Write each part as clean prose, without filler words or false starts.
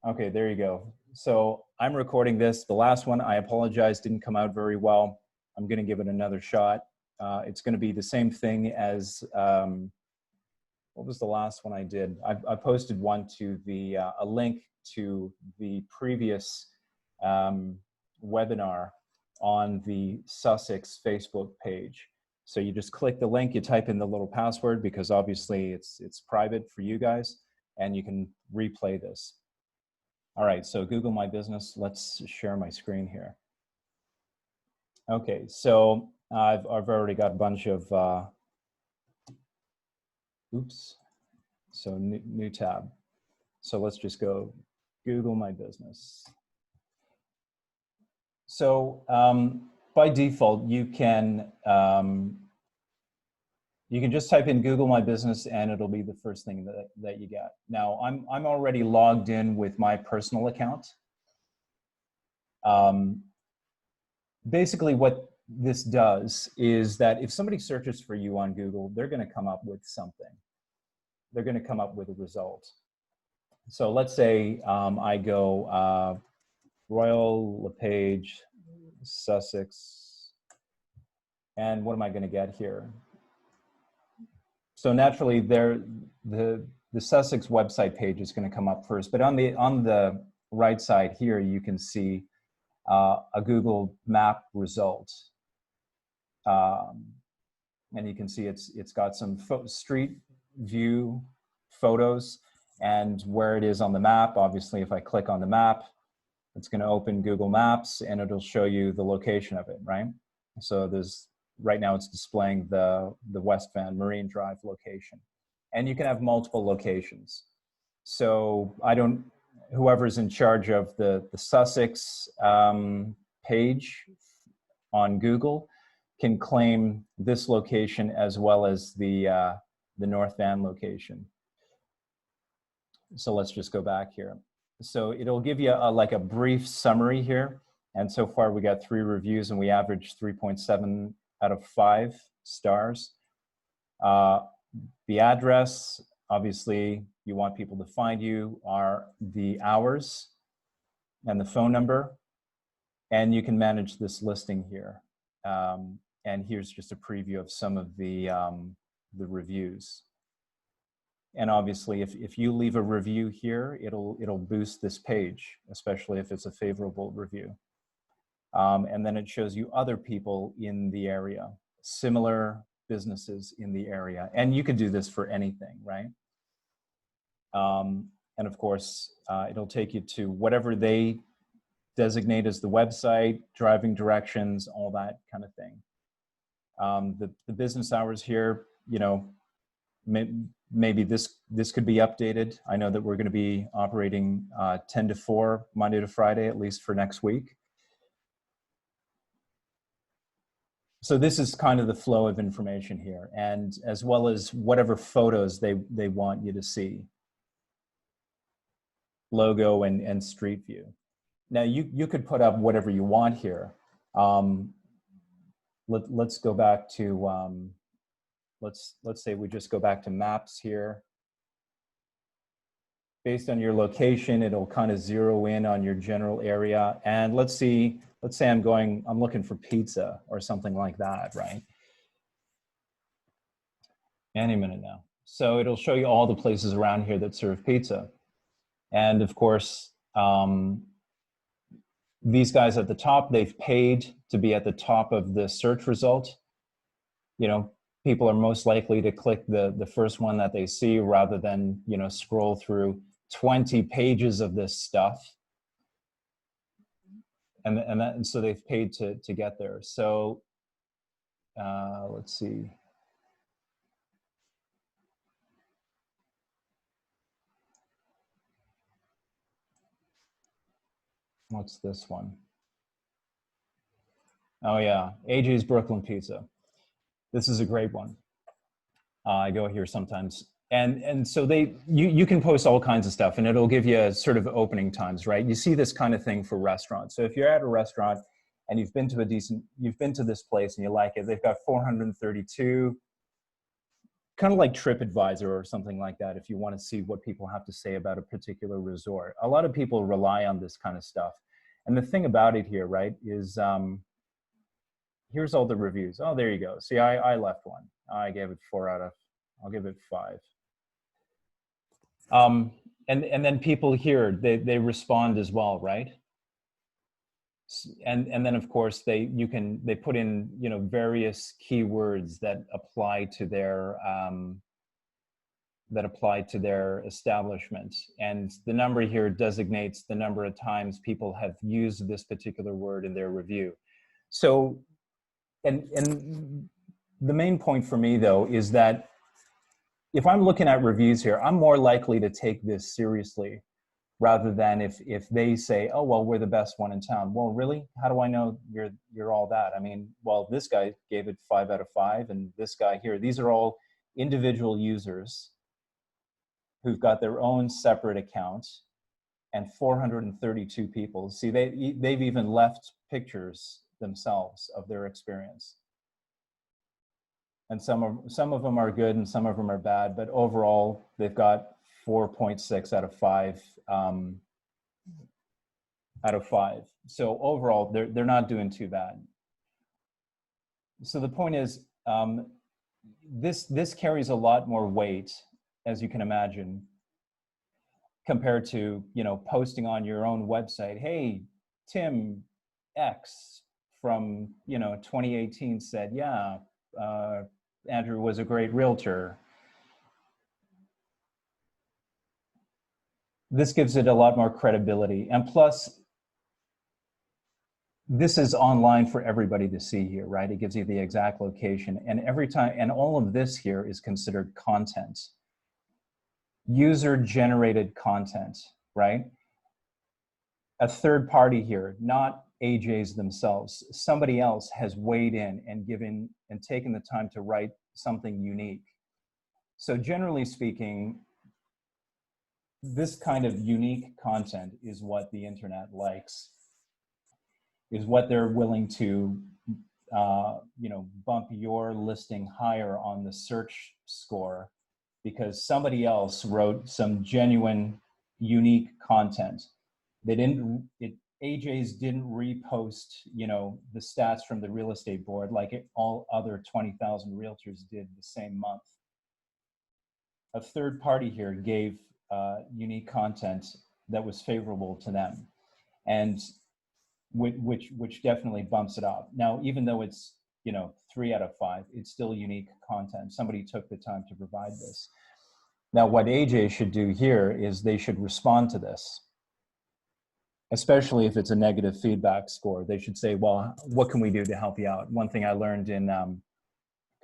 Okay, there you go. So I'm recording this. The last one, I apologize, didn't come out very well. I'm going to give it another shot. It's going to be the same thing as, what was the last one I did? I posted one to the, a link to the previous webinar on the Sussex Facebook page. So you just click the link, you type in the little password because obviously it's private for you guys, and you can replay this. All right, so Google My Business. Let's share my screen here. Okay, so I've already got a bunch of, oops, so new tab. So let's just go Google My Business. So by default, you can just type in Google My Business and it'll be the first thing that you get. Now, I'm already logged in with my personal account. Basically what this does is that if somebody searches for you on Google, they're gonna come up with something. They're gonna come up with a result. So let's say I go Royal LePage, Sussex, and what am I gonna get here? So naturally, the Sussex website page is going to come up first, but on the right side here, you can see a Google Map result, and you can see it's got some street view photos and where it is on the map. Obviously, if I click on the map, it's going to open Google Maps and it'll show you the location of it, right? So there's right now it's displaying the West Van Marine Drive location. And you can have multiple locations. So whoever's in charge of the Sussex page on Google can claim this location as well as the North Van location. So let's just go back here. So it'll give you like a brief summary here. And so far we got 3 reviews and we averaged 3.7 out of 5 stars. The address, obviously, you want people to find you, are the hours and the phone number. And you can manage this listing here. And here's just a preview of some of the reviews. And obviously, if you leave a review here, it'll boost this page, especially if it's a favorable review. And then it shows you other people in the area, similar businesses in the area. And you could do this for anything, right? And of course, it'll take you to whatever they designate as the website, driving directions, all that kind of thing. The business hours here, you know, maybe this could be updated. I know that we're going to be operating 10 to 4, Monday to Friday, at least for next week. So this is kind of the flow of information here, and as well as whatever photos they want you to see. Logo and street view. Now you could put up whatever you want here. Let's go back to, let's say we just go back to maps here. Based on your location, it'll kind of zero in on your general area. And let's say I'm looking for pizza or something like that, right? Any minute now. So it'll show you all the places around here that serve pizza. And of course, these guys at the top, they've paid to be at the top of the search result. You know, people are most likely to click the first one that they see rather than, you know, scroll through 20 pages of this stuff. And so they've paid to get there. So let's see. What's this one? Oh yeah, AJ's Brooklyn Pizza. This is a great one. I go here sometimes. And so you can post all kinds of stuff and it'll give you sort of opening times, right? You see this kind of thing for restaurants. So if you're at a restaurant and you've been to this place and you like it, they've got 432 kind of like TripAdvisor or something like that, if you want to see what people have to say about a particular resort. A lot of people rely on this kind of stuff. And the thing about it here, right, is here's all the reviews. Oh, there you go. See, I left one. I gave it 4 out of, I'll give it 5. And then people here, they respond as well, right? And then of course they put in, you know, various keywords that apply to their establishment, and the number here designates the number of times people have used this particular word in their review. So and the main point for me though is that if I'm looking at reviews here, I'm more likely to take this seriously rather than if they say, oh, well, we're the best one in town. Well, really? How do I know you're all that? I mean, well, this guy gave it 5 out of 5, and this guy here, these are all individual users who've got their own separate accounts, and 432 people. See, they've even left pictures themselves of their experience. And some of them are good and some of them are bad, but overall they've got 4.6 out of 5 out of 5. So overall they're not doing too bad. So the point is, this carries a lot more weight, as you can imagine, compared to, you know, posting on your own website, hey, Tim X from, you know, 2018 said, yeah, Andrew was a great realtor. This gives it a lot more credibility. And plus, this is online for everybody to see here, right? It gives you the exact location. And every time, and all of this here is considered content. User-generated content, right? A third party here, not AJs themselves. Somebody else has weighed in and given and taken the time to write something unique. So generally speaking, this kind of unique content is what the internet likes, is what they're willing to, you know, bump your listing higher on the search score, because somebody else wrote some genuine, unique content. They didn't, AJs didn't repost, you know, the stats from the real estate board like all other 20,000 realtors did the same month. A third party here gave unique content that was favorable to them, and which definitely bumps it up. Now, even though it's, you know, 3 out of 5, it's still unique content. Somebody took the time to provide this. Now, what AJ should do here is they should respond to this, especially if it's a negative feedback score. They should say, well, what can we do to help you out? One thing I learned in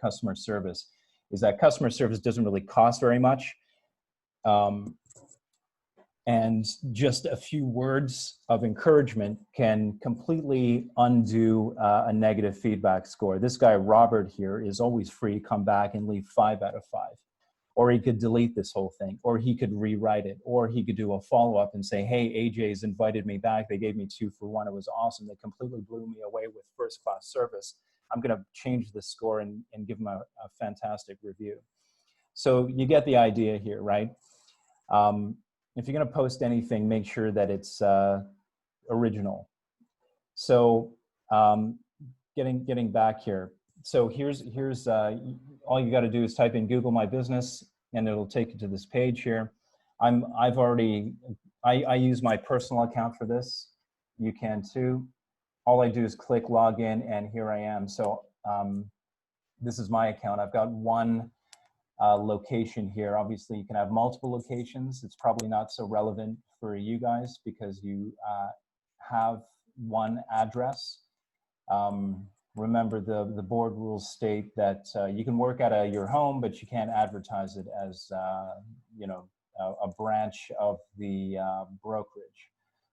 customer service is that customer service doesn't really cost very much. And just a few words of encouragement can completely undo a negative feedback score. This guy, Robert here, is always free to come back and leave 5 out of 5. Or he could delete this whole thing, or he could rewrite it, or he could do a follow-up and say, hey, AJ's invited me back. They gave me 2 for 1. It was awesome. They completely blew me away with first-class service. I'm going to change the score and give them a fantastic review. So you get the idea here, right? If you're going to post anything, make sure that it's original. So getting back here. So here's all you got to do is type in Google My Business, and it'll take you to this page here. I use my personal account for this. You can too. All I do is click login, and here I am. So this is my account. I've got one location here. Obviously, you can have multiple locations. It's probably not so relevant for you guys because you have one address. Remember, the board rules state that you can work out of your home, but you can't advertise it as you know, a branch of the brokerage.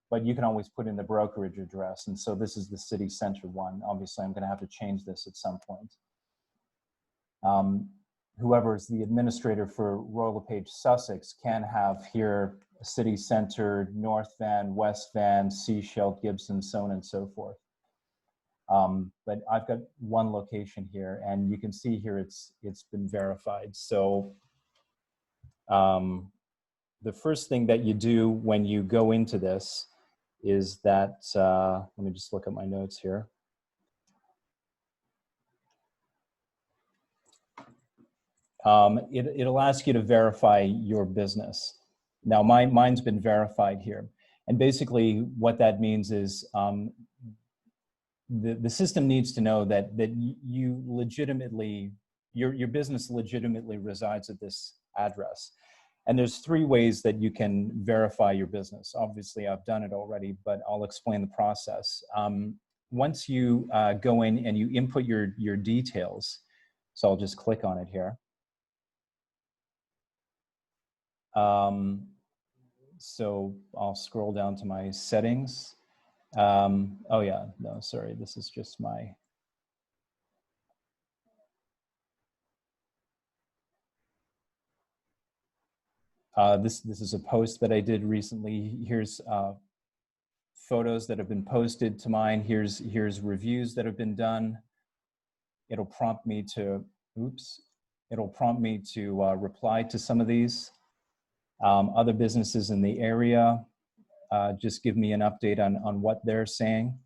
But you can always put in the brokerage address. And so this is the city center one. Obviously, I'm going to have to change this at some point. Whoever is the administrator for Royal LePage Sussex can have here city center, North Van, West Van, Seashell, Gibson, so on and so forth. But I've got one location here, and you can see here it's been verified. So the first thing that you do when you go into this is that, let me just look at my notes here. It'll ask you to verify your business. Now, mine's been verified here. And basically what that means is the system needs to know that you legitimately, your business legitimately resides at this address. And there's 3 ways that you can verify your business. Obviously, I've done it already, but I'll explain the process. Once you go in and you input your details, so I'll just click on it here. So I'll scroll down to my settings. Oh yeah, no, sorry, this is just my, this is a post that I did recently. Here's photos that have been posted to mine. Here's reviews that have been done. It'll prompt me to, it'll prompt me to reply to some of these. Other businesses in the area, just give me an update on what they're saying.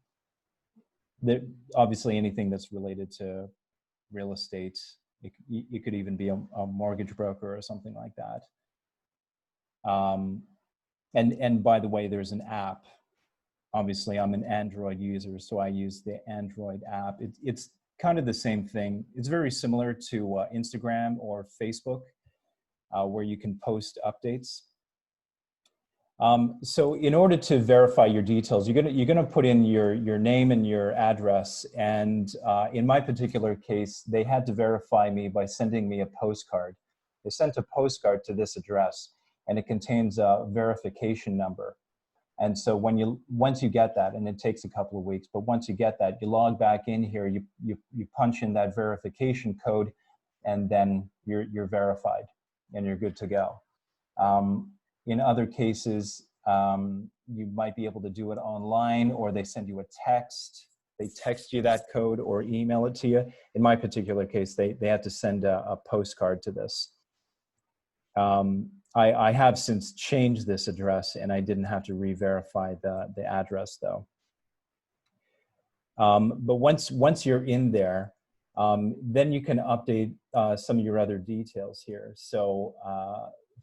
Obviously anything that's related to real estate, it could even be a mortgage broker or something like that. And by the way, there's an app. Obviously I'm an Android user, so I use the Android app. It's kind of the same thing. It's very similar to Instagram or Facebook, where you can post updates. So in order to verify your details, you're gonna put in your name and your address. And in my particular case, they had to verify me by sending me a postcard. They sent a postcard to this address, and it contains a verification number. And so once you get that, and it takes a couple of weeks, but once you get that, you log back in here, you punch in that verification code, and then you're verified and you're good to go. In other cases, you might be able to do it online, or they send you a text. They text you that code or email it to you. In my particular case, they had to send a postcard to this. I have since changed this address, and I didn't have to re-verify the address though. But once you're in there, then you can update some of your other details here. So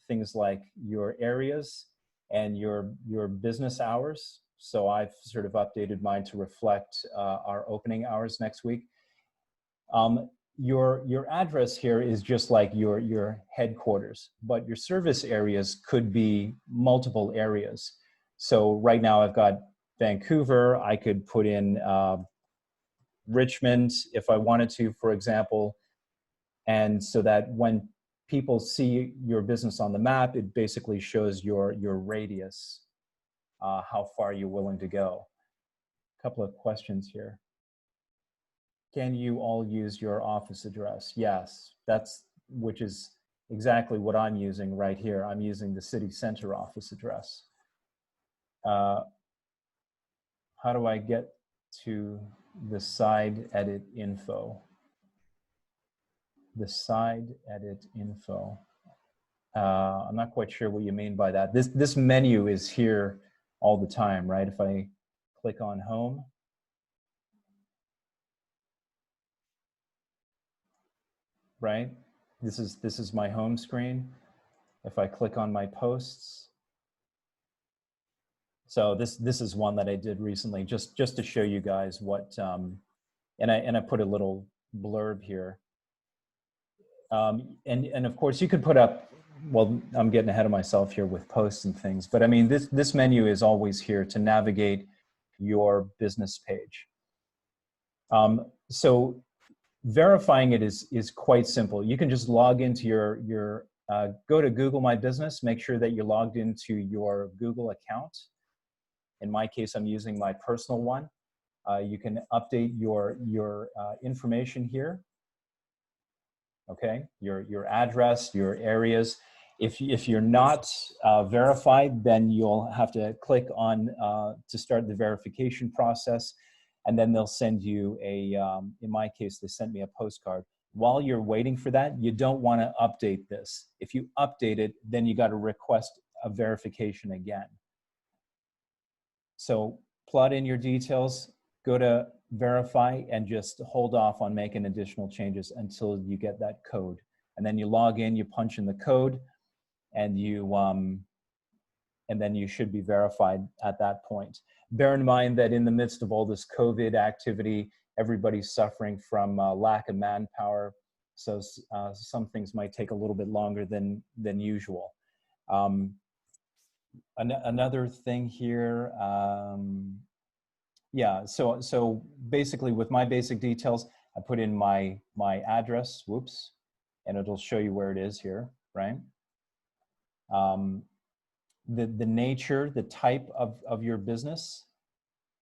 things like your areas and your business hours. So I've sort of updated mine to reflect our opening hours next week. Your address here is just like your headquarters, but your service areas could be multiple areas. So right now I've got Vancouver. I could put in Richmond if I wanted to, for example. And so that when people see your business on the map, it basically shows your radius, how far you're willing to go. A couple of questions here. Can you all use your office address? Yes, which is exactly what I'm using right here. I'm using the city center office address. How do I get to the side edit info? The side edit info. I'm not quite sure what you mean by that. This menu is here all the time, right? If I click on home, right? This is my home screen. If I click on my posts, so this is one that I did recently, just to show you guys what, and I put a little blurb here. And of course you could put up, well, I'm getting ahead of myself here with posts and things, but I mean, this menu is always here to navigate your business page. So verifying it is quite simple. You can just log into go to Google My Business, make sure that you're logged into your Google account. In my case, I'm using my personal one. You can update your information here. Okay, your address, your areas. If you're not verified, then you'll have to click on to start the verification process. and then they'll send you a, in my case, they sent me a postcard. While you're waiting for that, you don't want to update this. If you update it, then you got to request a verification again. So plot in your details, go to verify, and just hold off on making additional changes until you get that code. And then you log in, you punch in the code, and then you should be verified at that point. Bear in mind that in the midst of all this COVID activity, everybody's suffering from lack of manpower. So some things might take a little bit longer than usual. Another thing here, yeah, so basically with my basic details, I put in my address, whoops, and it'll show you where it is here, right? The nature, the type of your business,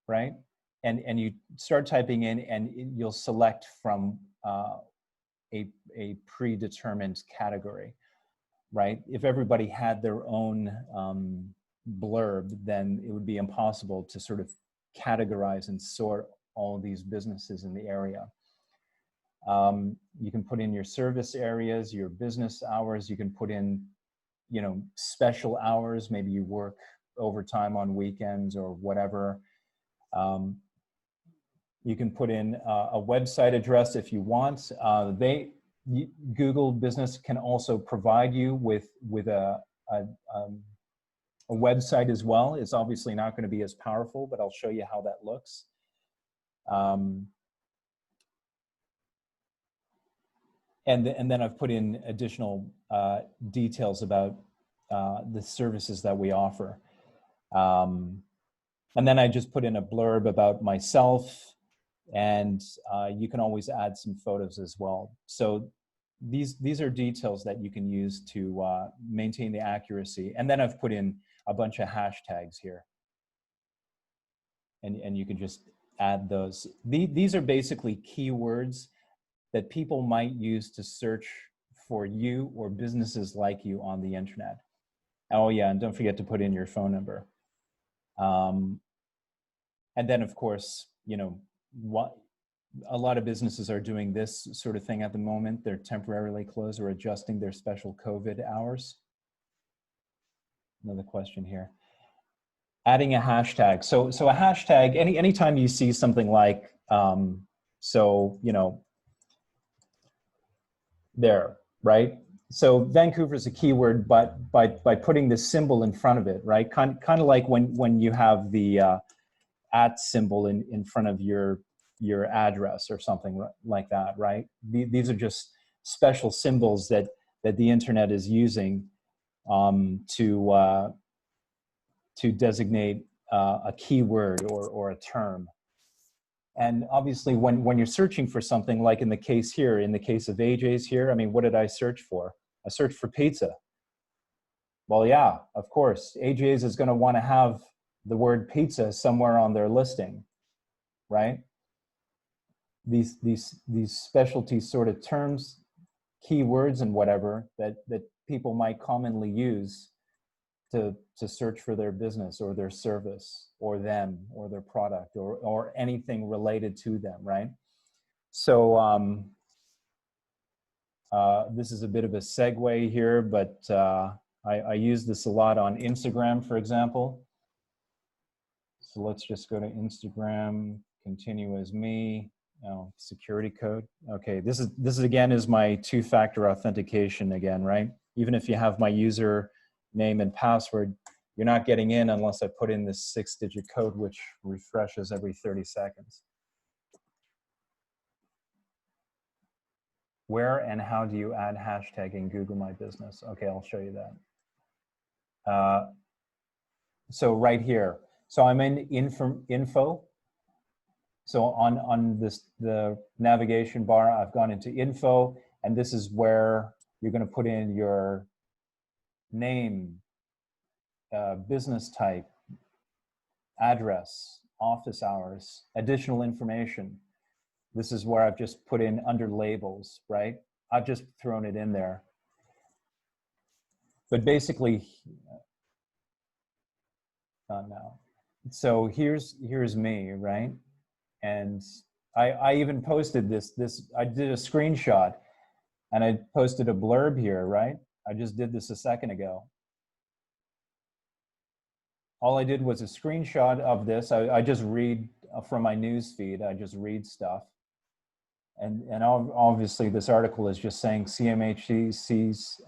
right? And you start typing in, and you'll select from a predetermined category, right? If everybody had their own blurb, then it would be impossible to sort of categorize and sort all these businesses in the area. You can put in your service areas, your business hours. You can put in, you know, special hours. Maybe you work overtime on weekends or whatever. You can put in a website address if you want. Google Business can also provide you with a website as well. It's obviously not going to be as powerful, but I'll show you how that looks. And then I've put in additional details about the services that we offer. And then I just put in a blurb about myself, and you can always add some photos as well. So these are details that you can use to maintain the accuracy. And then I've put in a bunch of hashtags here. And you can just add those. These are basically keywords that people might use to search for you or businesses like you on the internet. Oh yeah, and don't forget to put in your phone number. And then of course, you know, a lot of businesses are doing this sort of thing at the moment. They're temporarily closed or adjusting their special COVID hours. Another question here. Adding a hashtag. So a hashtag, anytime you see something like, so, you know, there, right? So Vancouver is a keyword, but by putting this symbol in front of it, right? Kind of like when you have the @ symbol in front of your address or something like that, right? These are just special symbols that the internet is using to designate a keyword or a term. And obviously when you're searching for something, like in the case here, in the case of AJ's here, I mean, what did I search for? I searched for pizza. Well, yeah, of course, AJ's is going to want to have the word pizza somewhere on their listing, right? These specialty sort of terms, keywords and whatever that people might commonly use to search for their business or their service or them or their product or anything related to them, right? So this is a bit of a segue here, but I use this a lot on Instagram, for example. So let's just go to Instagram, continue as me. Oh, security code. Okay, this is again is my two-factor authentication again, right? Even if you have my user name and password, you're not getting in unless I put in this 6-digit code, which refreshes every 30 seconds. Where and how do you add hashtag in Google My Business? Okay, I'll show you that. So right here. So I'm in info. So on the navigation bar, I've gone into info, and this is where you're going to put in your name, business type, address, office hours, additional information. This is where I've just put in under labels, right? I've just thrown it in there. But basically, no. So here's me, right? And I even posted I did a screenshot and I posted a blurb here, right? I just did this a second ago. All I did was a screenshot of this. I just read from my news feed. I just read stuff. And obviously this article is just saying CMHC's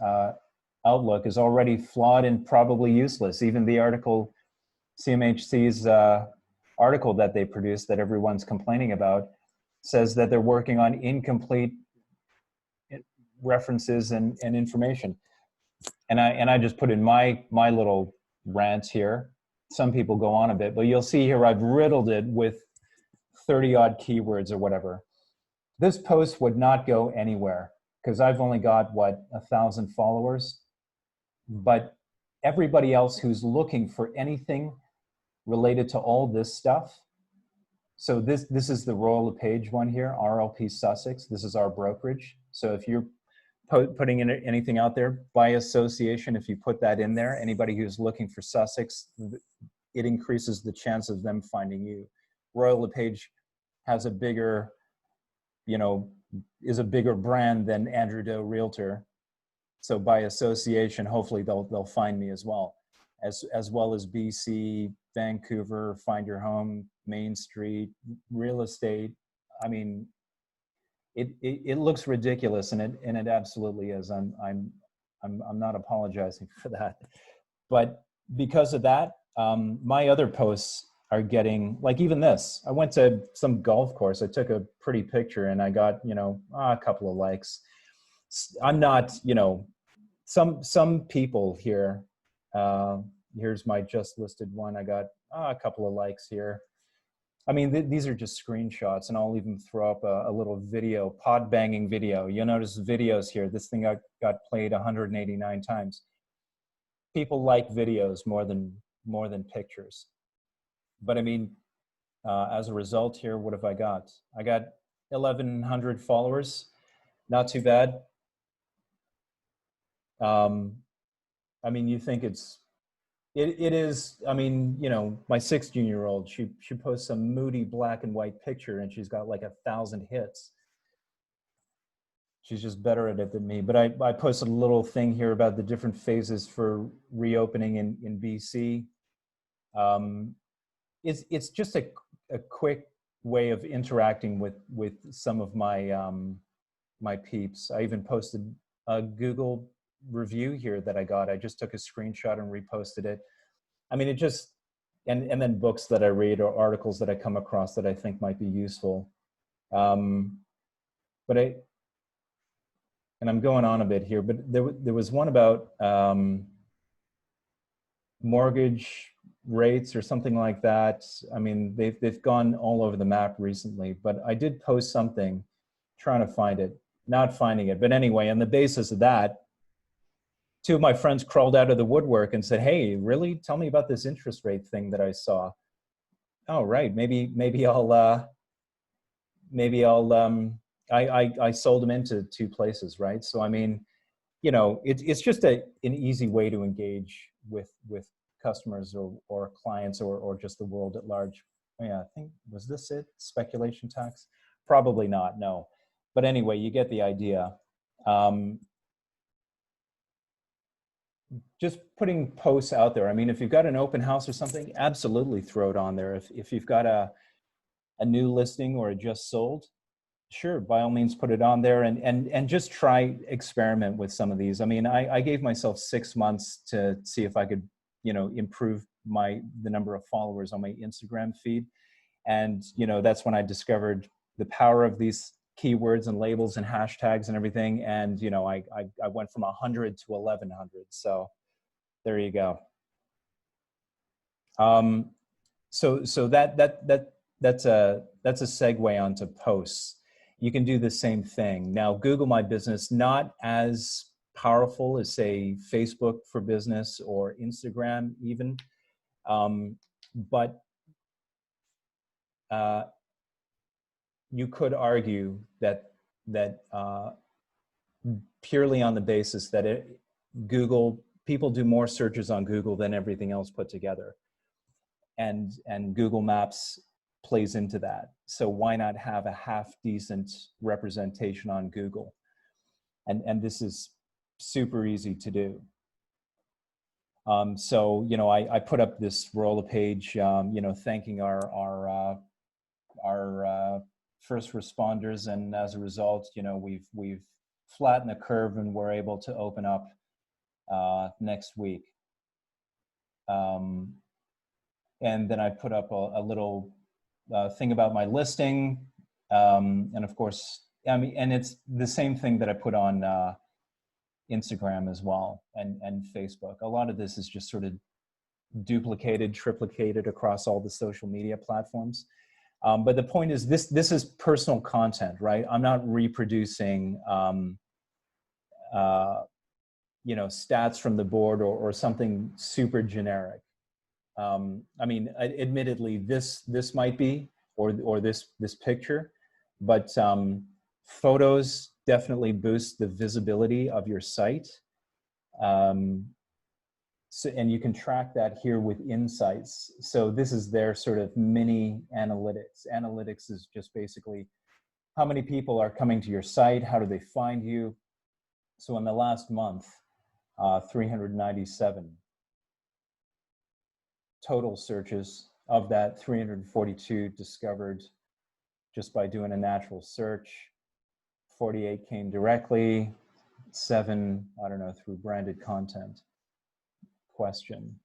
outlook is already flawed and probably useless. Even the article, CMHC's article that they produced that everyone's complaining about, says that they're working on incomplete references and information. And I just put in my little rants here. Some people go on a bit, but you'll see here I've riddled it with 30 odd keywords or whatever. This post would not go anywhere because I've only got, what, 1,000 followers. But everybody else who's looking for anything related to all this stuff. So this is the Royal LePage one here, RLP Sussex. This is our brokerage. So if you're putting in anything out there by association, if you put that in there, anybody who's looking for Sussex, it increases the chance of them finding you. Royal LePage has a bigger, is a bigger brand than Andrew Doe Realtor. So by association, hopefully they'll find me as well. As well as BC, Vancouver, Find Your Home, Main Street, real estate. I mean, it looks ridiculous, and it absolutely is. I'm not apologizing for that, but because of that, my other posts are getting, like even this. I went to some golf course. I took a pretty picture, and I got a couple of likes. I'm not some people here. Here's my just listed one. I got a couple of likes here. I mean, these are just screenshots, and I'll even throw up a little video, pod banging video. You'll notice videos here. This thing got played 189 times. People like videos more than pictures. But I mean, as a result here, what have I got? I got 1,100 followers. Not too bad. I mean, you think it is, I mean, my 16-year-old, she posts some moody black and white picture and she's got like 1,000 hits. She's just better at it than me. But I posted a little thing here about the different phases for reopening in BC. It's just a quick way of interacting with some of my my peeps. I even posted a Google review here that I got. I just took a screenshot and reposted it. I mean, it just, and then books that I read or articles that I come across that I think might be useful. But and I'm going on a bit here, but there was one about mortgage rates or something like that. I mean, they've gone all over the map recently, but I did post something, trying to find it, not finding it. But anyway, on the basis of that, two of my friends crawled out of the woodwork and said, "Hey, really? Tell me about this interest rate thing that I saw." Oh, right. Maybe I sold them into two places, right? So I mean, it's just an easy way to engage with customers or clients or just the world at large. Oh, yeah, I think, was this it? Speculation tax? Probably not, no. But anyway, you get the idea. Just putting posts out there. I mean, if you've got an open house or something, absolutely throw it on there. If you've got a new listing or a just sold, sure, by all means put it on there and just experiment with some of these. I mean, I gave myself 6 months to see if I could, improve the number of followers on my Instagram feed. And, that's when I discovered the power of these keywords and labels and hashtags and everything. And, I went from 100 to 1,100. So there you go. So that's a segue onto posts. You can do the same thing. Now, Google My Business, not as powerful as, say, Facebook for Business or Instagram even, but you could argue that purely on the basis that people do more searches on Google than everything else put together, and Google Maps plays into that. So why not have a half decent representation on Google? And this is super easy to do. So, you know, I put up this roller page, you know, thanking our first responders, and as a result, you know, we've flattened the curve, and we're able to open up next week. And then I put up a little thing about my listing, and of course, I mean, and it's the same thing that I put on Instagram as well, and Facebook. A lot of this is just sort of duplicated, triplicated across all the social media platforms. But the point is, this is personal content, right? I'm not reproducing, you know, stats from the board or something super generic. I mean, admittedly, this might be, or this picture, but photos definitely boost the visibility of your site. So, and you can track that here with insights. So this is their sort of mini analytics. Analytics is just basically how many people are coming to your site, how do they find you. So in the last month, 397 total searches. Of that, 342 discovered just by doing a natural search. 48 came directly, 7, I don't know, through branded content. Question: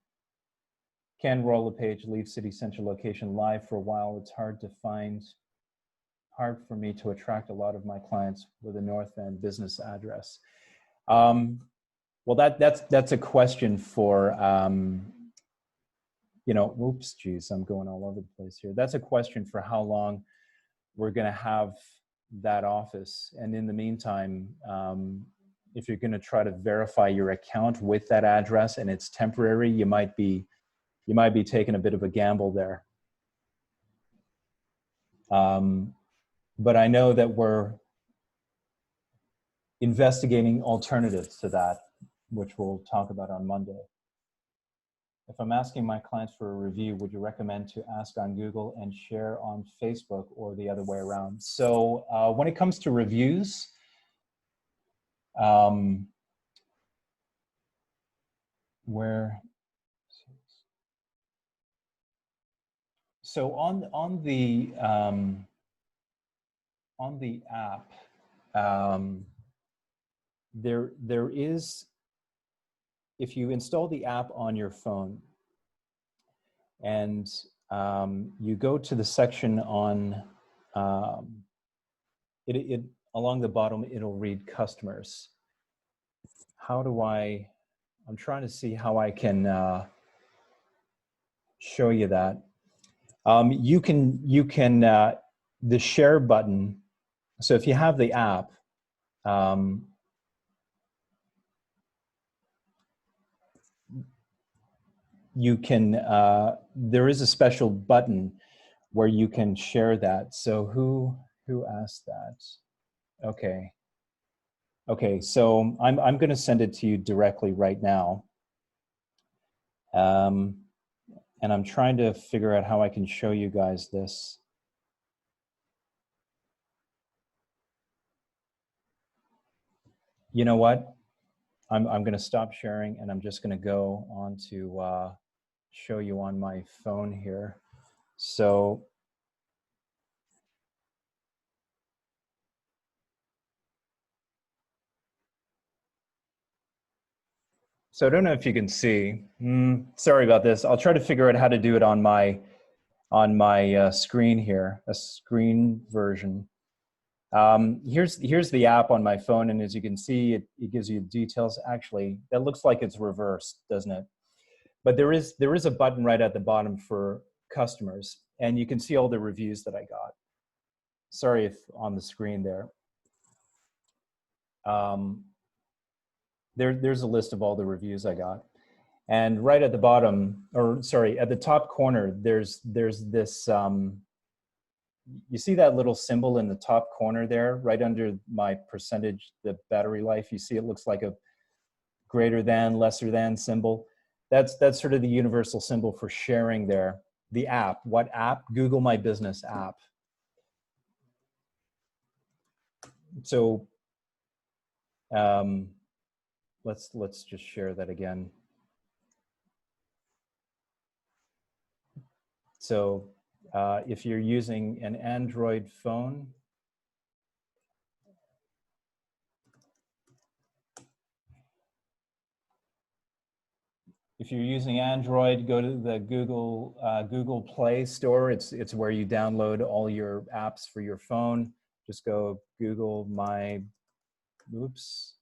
can roller page leave city center location live for a while? It's hard for me to attract a lot of my clients with a North End business address. Well, that's a question for, you know, oops, geez, I'm going all over the place here. That's a question for how long we're going to have that office. And in the meantime, if you're going to try to verify your account with that address and it's temporary, you might be taking a bit of a gamble there. But I know that we're investigating alternatives to that, which we'll talk about on Monday. If I'm asking my clients for a review, would you recommend to ask on Google and share on Facebook, or the other way around? So when it comes to reviews, so on the app, there is, if you install the app on your phone and you go to the section on it along the bottom, it'll read customers. How do I'm trying to see how I can show you that. You can the share button. So if you have the app, you can, there is a special button where you can share that. So who asked that? Okay, so I'm going to send it to you directly right now. And I'm trying to figure out how I can show you guys this. You know what? I'm going to stop sharing, and I'm just going to go on to show you on my phone here. So I don't know if you can see. Sorry about this. I'll try to figure out how to do it on my screen here, a screen version. Here's the app on my phone, and as you can see, it gives you details. Actually, that looks like it's reversed, doesn't it? But there is a button right at the bottom for customers, and you can see all the reviews that I got. Sorry if on the screen there. There's a list of all the reviews I got. And right at the bottom, or sorry, at the top corner, there's this, you see that little symbol in the top corner there, right under my percentage, the battery life. You see it looks like a greater than, lesser than symbol. That's sort of the universal symbol for sharing there. the app. What app? Google My Business app. So let's just share that again. So if you're using an Android phone, if you're using Android, go to the Google Play Store. It's where you download all your apps for your phone. Just go Google My Business.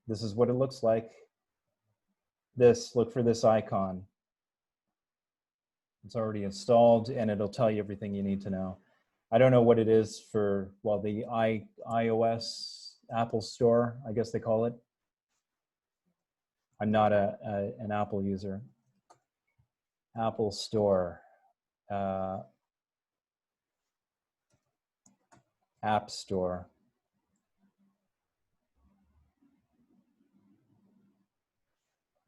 This is what it looks like. Look for this icon. It's already installed, and it'll tell you everything you need to know. I don't know what it is for, well, the iOS Apple Store, I guess they call it. I'm not an Apple user. Apple Store. App Store.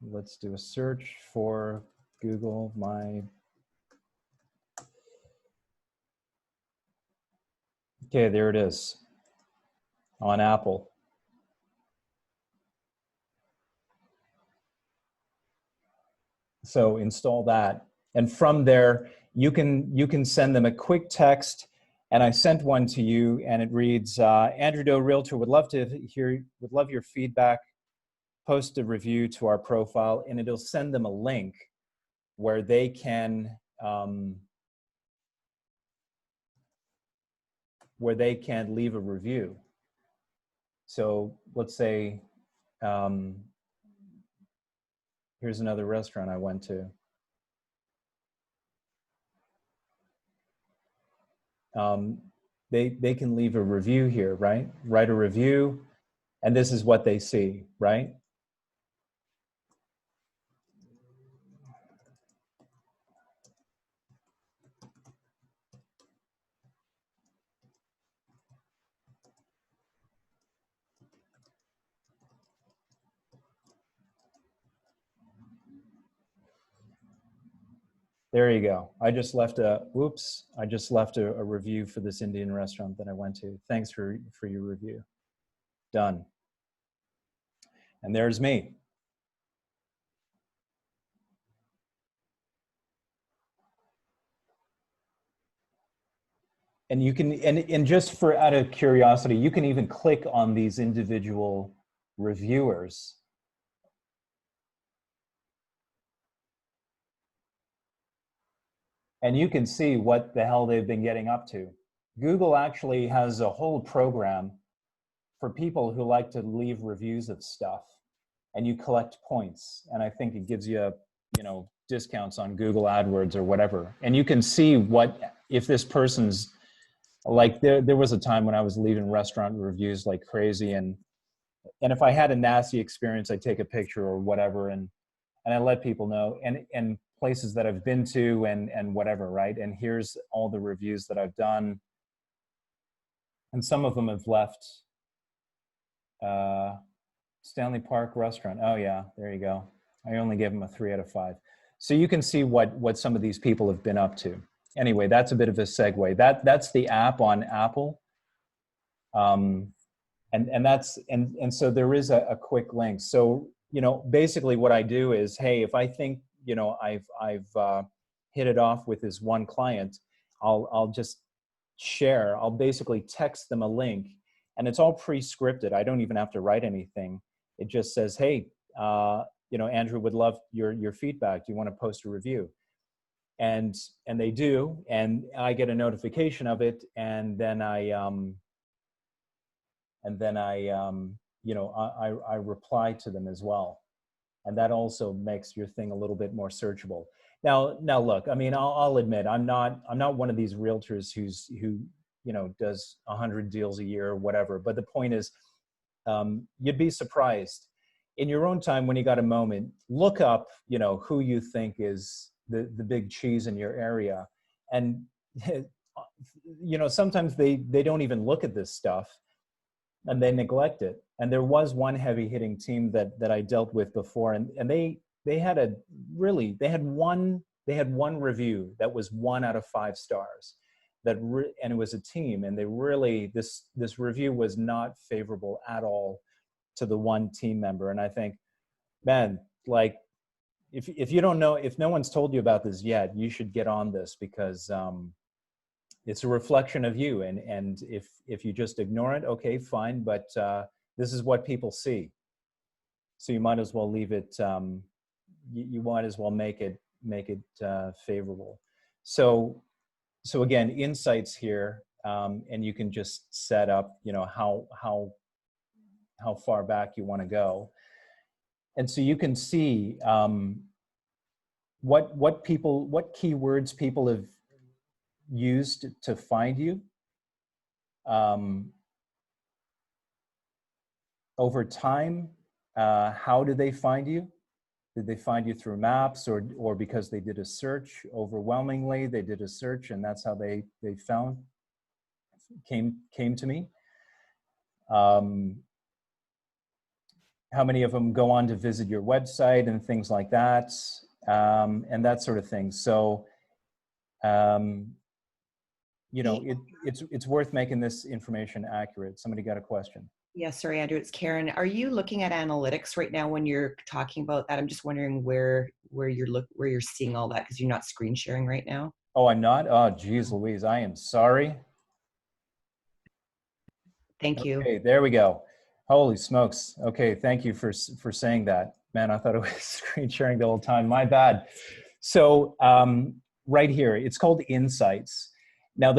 Let's do a search for Google My. Okay, there it is on Apple. So install that, and from there you can send them a quick text. And I sent one to you, and it reads, Andrew Doe Realtor would love your feedback. Post a review to our profile, and it'll send them a link where they can leave a review. So let's say here's another restaurant I went to. They can leave a review here, right? Write a review, and this is what they see, right? There you go. I just left a review for this Indian restaurant that I went to. Thanks for your review. Done. And there's me. And you can, and just for out of curiosity, you can even click on these individual reviewers. And you can see what the hell they've been getting up to. Google actually has a whole program for people who like to leave reviews of stuff, and you collect points. And I think it gives you, discounts on Google AdWords or whatever. And you can see if this person's, like there was a time when I was leaving restaurant reviews like crazy, and if I had a nasty experience, I'd take a picture or whatever, and I let people know, and places that I've been to and whatever, right? And here's all the reviews that I've done. And some of them have left. Stanley Park Restaurant. Oh yeah, there you go. I only gave them a 3 out of 5. So you can see what some of these people have been up to. Anyway, that's a bit of a segue. That's the app on Apple. And so there is a quick link. So, basically what I do is, hey, if I think, I've hit it off with this one client, I'll just share. I'll basically text them a link, and it's all pre-scripted. I don't even have to write anything. It just says, hey, Andrew would love your feedback. Do you want to post a review? And they do, and I get a notification of it, and then I reply to them as well. And that also makes your thing a little bit more searchable. Now look, I mean, I'll admit, I'm not one of these realtors who does 100 deals a year or whatever. But the point is, you'd be surprised in your own time when you got a moment. Look up, who you think is the big cheese in your area, and sometimes they don't even look at this stuff, and they neglect it. And there was one heavy hitting team that I dealt with before, and they they had one review that was 1 out of 5 stars, and it was a team, and they really, this review was not favorable at all to the one team member. And I think, man, like, if you don't know, if no one's told you about this yet, you should get on this, because it's a reflection of you. And if you just ignore it, okay, fine, but this is what people see. So you might as well leave it, you might as well make it favorable. So again, insights here, and you can just set up, you know, how far back you want to go. And so you can see what keywords people have used to find you over time. How did they find you? Did they find you through maps, or because they did a search? Overwhelmingly, they did a search, and that's how they came to me. How many of them go on to visit your website and things like that, and that sort of thing. So, you know, it's worth making this information accurate. Somebody got a question. Yeah, sorry, Andrew, it's Karen. Are you looking at analytics right now when you're talking about that? I'm just wondering where you're seeing all that, because you're not screen sharing right now. Oh, I'm not? Oh, geez, Louise, I am sorry. Thank you. Okay, there we go. Holy smokes. Okay, thank you for saying that. Man, I thought it was screen sharing the whole time. My bad. So right here, it's called Insights. Now,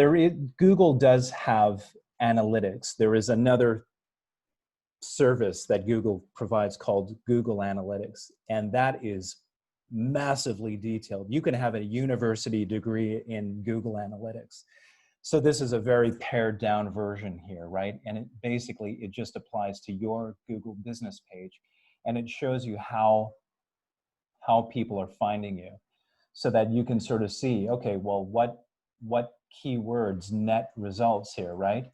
Google does have analytics. There is another service that Google provides called Google Analytics, and that is massively detailed. You can have a university degree in Google Analytics. So this is a very pared down version here, right? And it just applies to your Google business page, and it shows you how people are finding you, so that you can sort of see, okay, well, what keywords net results here, right?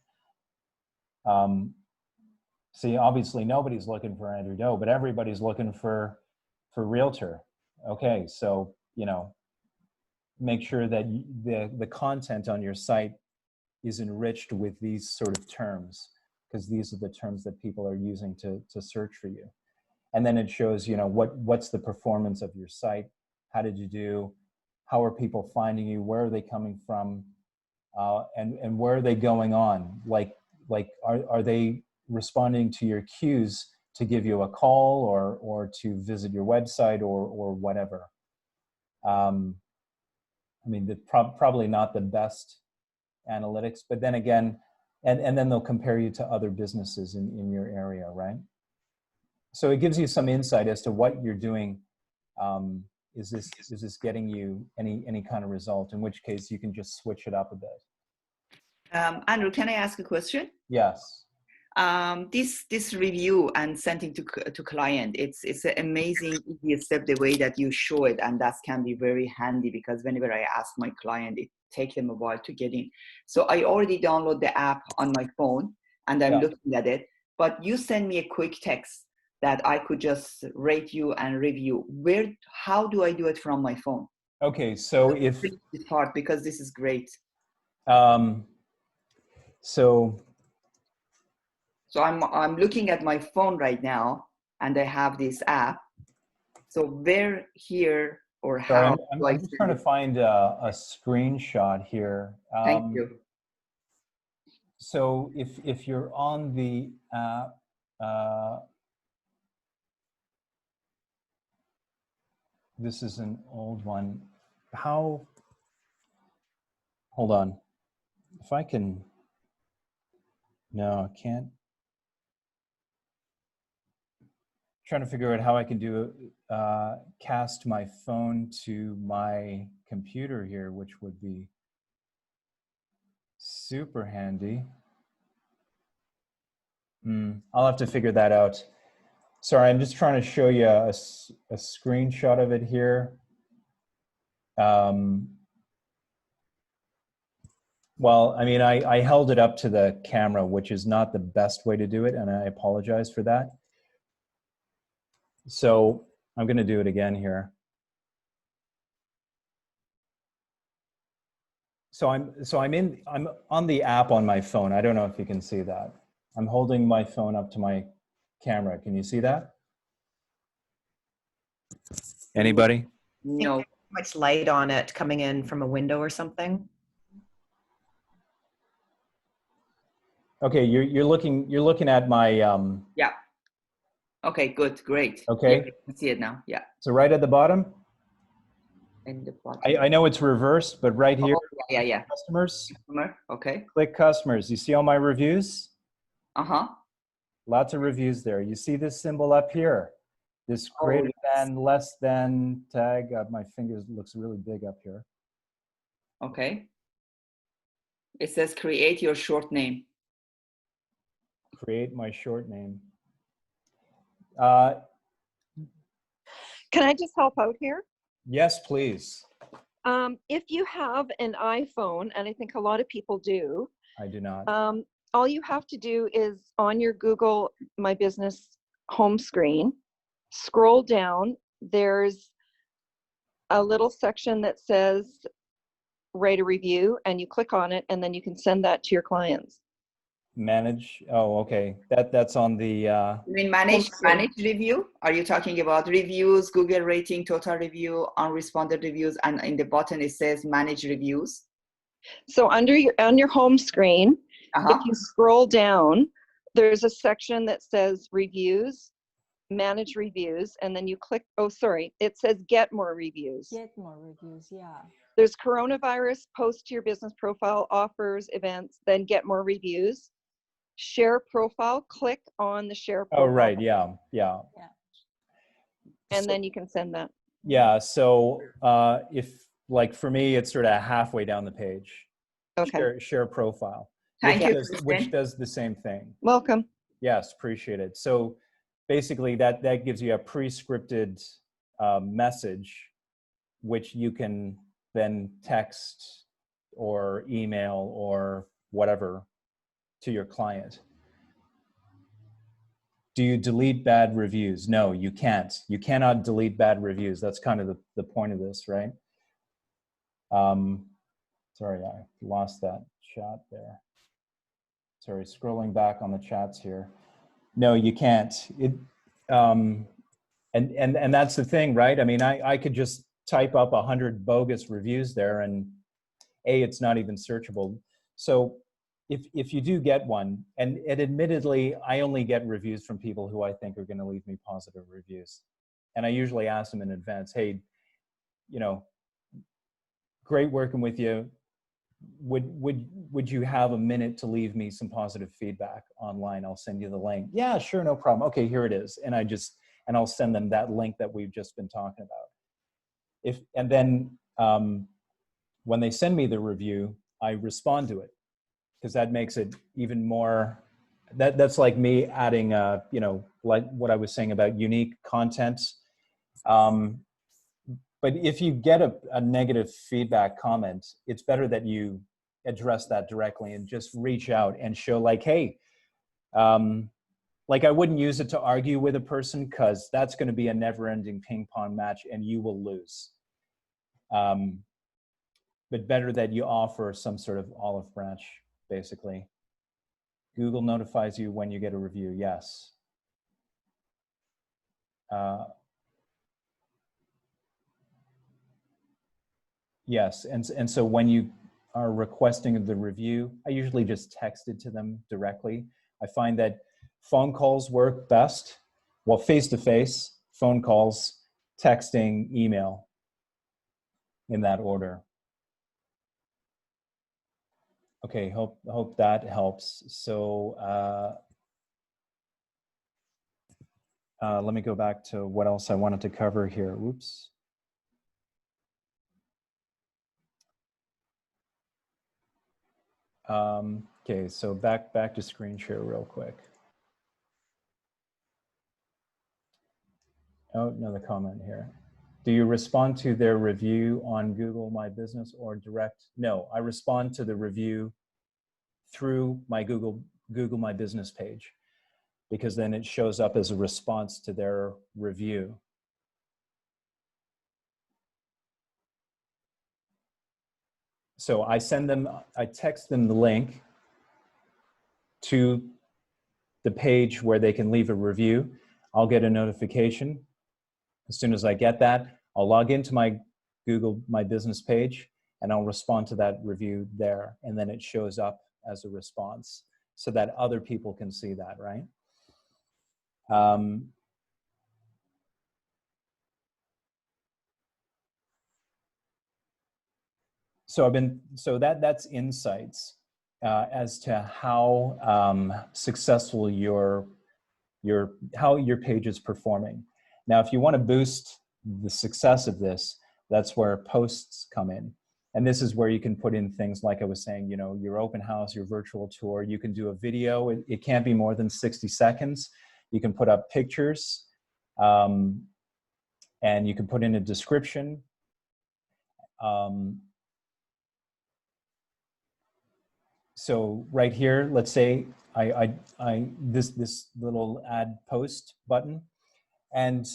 See, obviously nobody's looking for Andrew Doe, but everybody's looking for realtor. Okay, so, you know, make sure that the content on your site is enriched with these sort of terms, because these are the terms that people are using to search for you. And then it shows, you know, what's the performance of your site, how did you do, how are people finding you, where are they coming from, and where are they going on? Like are they responding to your cues to give you a call or to visit your website or whatever? I mean, probably not the best analytics, but then again, and then they'll compare you to other businesses in your area, right? So it gives you some insight as to what you're doing. Is this getting you any kind of result? In which case, you can just switch it up a bit. Andrew, can I ask a question? Yes. This review and sending to client, it's an amazing easy step the way that you show it, and that can be very handy, because whenever I ask my client, it takes them a while to get in. So I already download the app on my phone and I'm looking at it, but you send me a quick text that I could just rate you and review. How do I do it from my phone? Okay, so if this part, because this is great. So I'm looking at my phone right now, and I have this app. So where here or how? I'm just trying to find a screenshot here. Thank you. So if you're on the app, this is an old one. Hold on. If I can, no, I can't. Trying to figure out how I can do cast my phone to my computer here, which would be super handy. I'll have to figure that out. Sorry, I'm just trying to show you a screenshot of it here. Well, I mean, I held it up to the camera, which is not the best way to do it, and I apologize for that. So I'm going to do it again here. So I'm on the app on my phone. I don't know if you can see that. I'm holding my phone up to my camera. Can you see that? Anybody? No. Much light on it coming in from a window or something. Okay, you're looking at my Yeah. Okay, good, great. okay. Yeah, I can see it now. Yeah. So right at the bottom, In the bottom. I know it's reversed, but right here, Yeah. customers, Customer. Okay. click customers. You see all my reviews? Uh-huh. Lots of reviews there. You see this symbol up here, this greater than, less than tag. My fingers looks really big up here. Okay. It says create your short name. Create my short name. Can I just help out here? Yes, please. If you have an iPhone, and I think a lot of people do, I do not. all you have to do is on your Google My Business home screen, scroll down. There's a little section that says write a review, and you click on it, and then you can send that to your clients. Manage. Oh, okay. That's on the. You mean manage review? Are you talking about reviews, Google rating, total review, unresponded reviews, and in the bottom it says manage reviews? So on your home screen, if you scroll down, there's a section that says reviews, manage reviews, and then you click, oh, sorry, it says get more reviews. Get more reviews, yeah. There's coronavirus, post to your business profile, offers, events, then get more reviews. Share profile, click on the share profile. Oh, right. Yeah. And then you can send that. Yeah. So if, like, for me, it's sort of halfway down the page. Okay. Share profile, Thank you, which does the same thing. Welcome. Yes, appreciate it. So basically that gives you a pre-scripted message, which you can then text or email or whatever to your client. Do you delete bad reviews? No, you can't. You cannot delete bad reviews. That's kind of the point of this, right? Sorry, I lost that chat there. Sorry, scrolling back on the chats here. No, you can't. And that's the thing, right? I mean, I could just type up 100 bogus reviews there, and it's not even searchable. So if you do get one, and admittedly, I only get reviews from people who I think are going to leave me positive reviews, and I usually ask them in advance, hey, great working with you. Would you have a minute to leave me some positive feedback online? I'll send you the link. Yeah, sure, no problem. Okay, here it is. And I'll send them that link that we've just been talking about. And then when they send me the review, I respond to it, because that makes it even more, that's like me adding, like what I was saying about unique content. But if you get a negative feedback comment, it's better that you address that directly and just reach out and show, like, hey, like, I wouldn't use it to argue with a person, because that's going to be a never-ending ping pong match and you will lose. But better that you offer some sort of olive branch, basically. Google notifies you when you get a review, yes. Yes, and so when you are requesting the review, I usually just text it to them directly. I find that phone calls work best. Well, face-to-face, phone calls, texting, email, in that order. Okay, hope that helps. So let me go back to what else I wanted to cover here. Oops. Okay, so back to screen share real quick. Oh, another comment here. Do you respond to their review on Google My Business or direct? No, I respond to the review through my Google My Business page, because then it shows up as a response to their review. So I text them the link to the page where they can leave a review. I'll get a notification. As soon as I get that, I'll log into my Google My Business page and I'll respond to that review there. And then it shows up as a response so that other people can see that, right? So that's insights as to how successful how your page is performing. Now, if you want to boost the success of this, that's where posts come in. And this is where you can put in things like I was saying, you know, your open house, your virtual tour. You can do a video. It can't be more than 60 seconds. You can put up pictures, and you can put in a description. So right here, let's say this little add post button, and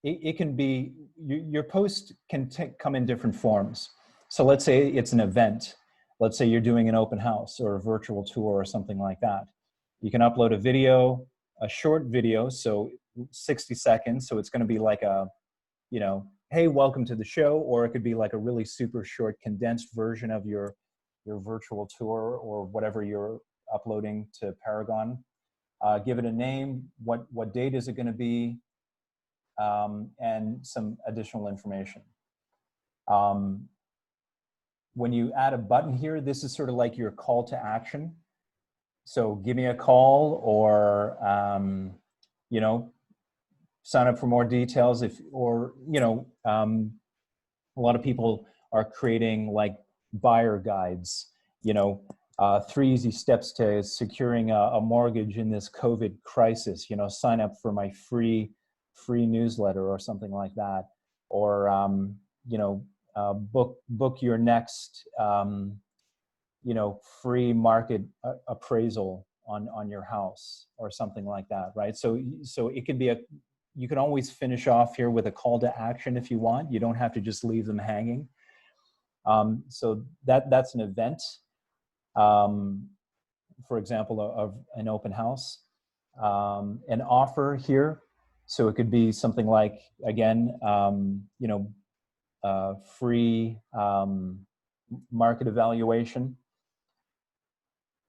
it can be, your post can come in different forms. So let's say it's an event. Let's say you're doing an open house or a virtual tour or something like that. You can upload a video, a short video, so 60 seconds. So it's going to be like a, you know, hey, welcome to the show, or it could be like a really super short condensed version of your virtual tour or whatever you're uploading to Paragon. Give it a name, what date is it going to be, and some additional information. When you add a button here, this is sort of like your call to action. So give me a call, or you know, sign up for more details. A lot of people are creating like buyer guides, you know, 3 easy steps to securing a mortgage in this COVID crisis, you know, sign up for my free newsletter or something like that. Or, you know, book your next, you know, free market appraisal on your house or something like that, right? So it can be you can always finish off here with a call to action if you want. You don't have to just leave them hanging. So that's an event, for example, of an open house. An offer here, so it could be something like, again, you know, free market evaluation.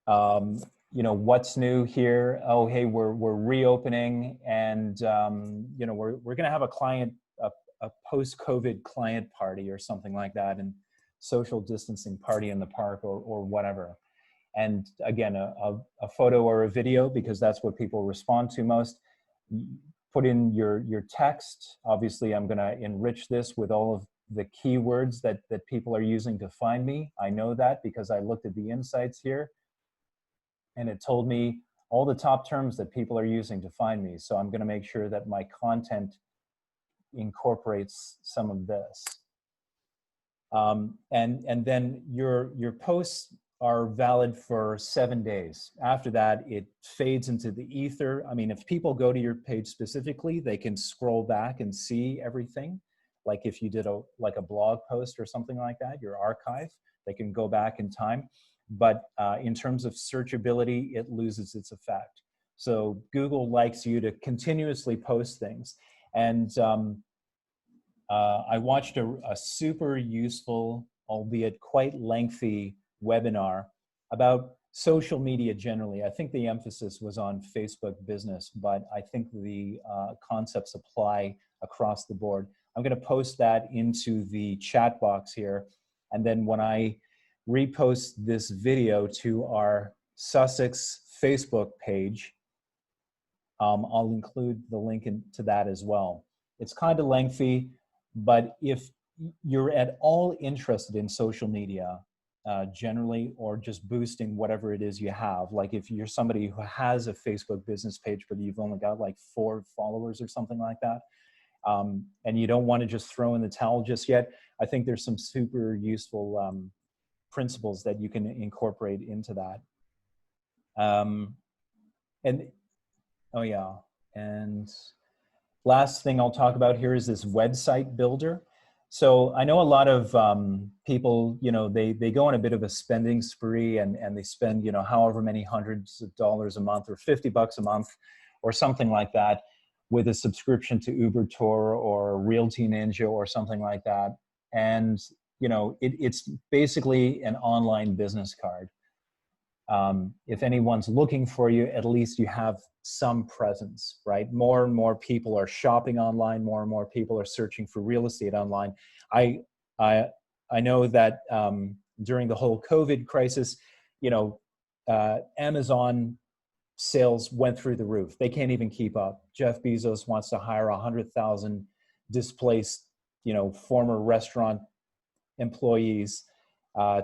You know, what's new here? Oh, hey, we're reopening, and you know, we're going to have a post-COVID client party or something like that, and social distancing party in the park or whatever. And again, a photo or a video, because that's what people respond to most. Put in your text. Obviously, I'm going to enrich this with all of the keywords that people are using to find me. I know that because I looked at the insights here, and it told me all the top terms that people are using to find me. So I'm going to make sure that my content incorporates some of this. And then your posts are valid for 7 days. After that, it fades into the ether. I mean, if people go to your page specifically, they can scroll back and see everything. Like if you did a blog post or something like that, your archive, they can go back in time. But in terms of searchability, it loses its effect. So Google likes you to continuously post things. And I watched a super useful, albeit quite lengthy, webinar about social media generally. I think the emphasis was on Facebook business, but I think the concepts apply across the board. I'm going to post that into the chat box here. And then when I repost this video to our Sussex Facebook page, I'll include the link to that as well. It's kind of lengthy, but if you're at all interested in social media generally, or just boosting whatever it is you have, like if you're somebody who has a Facebook business page, but you've only got like 4 followers or something like that, and you don't want to just throw in the towel just yet, I think there's some super useful principles that you can incorporate into that. And oh yeah, and last thing I'll talk about here is this website builder. So I know a lot of people, you know, they go on a bit of a spending spree, and they spend, you know, however many hundreds of dollars a month or $50 a month or something like that with a subscription to Uber Tour or Realty Ninja or something like that. And, you know, it's basically an online business card. If anyone's looking for you, at least you have some presence, right? More and more people are shopping online. More and more people are searching for real estate online. I know that during the whole COVID crisis, you know, Amazon sales went through the roof. They can't even keep up. Jeff Bezos wants to hire 100,000 displaced, you know, former restaurant employees